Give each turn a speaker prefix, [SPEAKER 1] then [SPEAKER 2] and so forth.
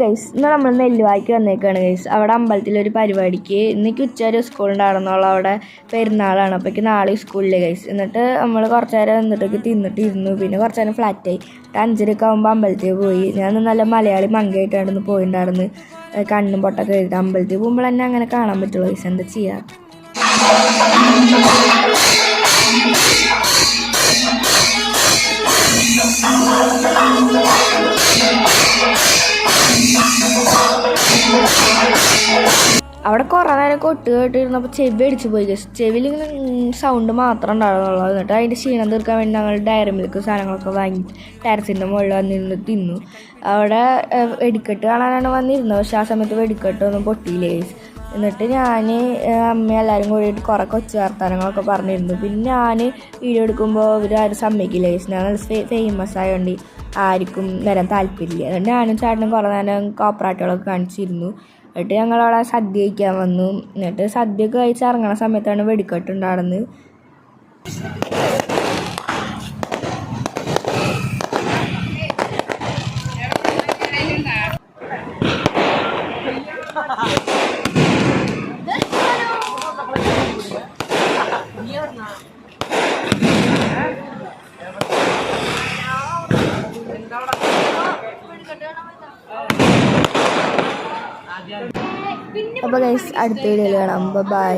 [SPEAKER 1] Guys, ഇന്ന് നമ്മൾ നെല്ലുവായിക്ക് വന്നേക്കാണ് guys. അവിടെ അമ്പലത്തിലൊരു പരിപാടിക്ക് ഇന്നേക്ക് ഉച്ചവരെ സ്കൂളുണ്ടായിരുന്നുള്ള അവിടെ പെരുന്നാളാണ്. അപ്പോഴേക്ക് നാളെ സ്കൂളിൽ ഗൈസ്. എന്നിട്ട് നമ്മൾ കുറച്ച് നേരം എന്നിട്ടൊക്കെ തിന്നിട്ടിരുന്നു. പിന്നെ കുറച്ച് നേരം ഫ്ലാറ്റായി 5:30 ആകുമ്പോൾ അമ്പലത്തിൽ പോയി. ഞാൻ നല്ല മലയാളി മങ്കയായിട്ടായിരുന്നു പോയിട്ടുണ്ടായിരുന്നു. കണ്ണും പൊട്ടൊക്കെ എഴുതി അമ്പലത്തിൽ പോകുമ്പോൾ തന്നെ അങ്ങനെ കാണാൻ പറ്റുള്ളൂ ഗൈസ്. എന്താ ചെയ്യുക. അവിടെ കുറേ നേരം കൊട്ട് കേട്ടിരുന്നപ്പോൾ ചെവി അടിച്ച് പോയി ഗൈസ്. ചെവിയിൽ ഇങ്ങനെ സൗണ്ട് മാത്രം ഉണ്ടായിരുന്നുള്ളൂ. എന്നിട്ട് അതിൻ്റെ ക്ഷീണം തീർക്കാൻ വേണ്ടി ഞങ്ങൾ ഡയറി മിൽക്ക് സാധനങ്ങളൊക്കെ വാങ്ങി ടെറസിൻ്റെ മുകളിൽ വന്നിരുന്ന് തിന്നു. അവിടെ വെടിക്കെട്ട് കാണാനാണ് വന്നിരുന്നത്. പക്ഷേ ആ സമയത്ത് വെടിക്കെട്ടൊന്നും പൊട്ടിയില്ല ഗൈസ്. എന്നിട്ട് ഞാൻ അമ്മ എല്ലാവരും കൂടിയിട്ട് കുറേ കൊച്ചു വർത്തമാനങ്ങളൊക്കെ പറഞ്ഞിരുന്നു. പിന്നെ ഞാൻ വീഡിയോ എടുക്കുമ്പോൾ ആരും സമ്മതിക്കില്ല ഗൈസ്. ഞാൻ ഫേമസ് ആയതുകൊണ്ട് ആർക്കും വരാൻ താല്പര്യമില്ല. അതുകൊണ്ട് ഞാനും ചേട്ടനും കുറേ നേരം കോപ്പറാട്ടുകളൊക്കെ കാണിച്ചിരുന്നു. എന്നിട്ട് ഞങ്ങളവിടെ സദ്യ കഴിക്കാൻ വന്നു. എന്നിട്ട് സദ്യയൊക്കെ കഴിച്ച് ഇറങ്ങണ സമയത്താണ് വെടിക്കെട്ടുണ്ടായിരുന്നത്. അപ്പോൾ ഗൈസ്, അടുത്ത വീഡിയോയിൽ കാണാം. ബൈ.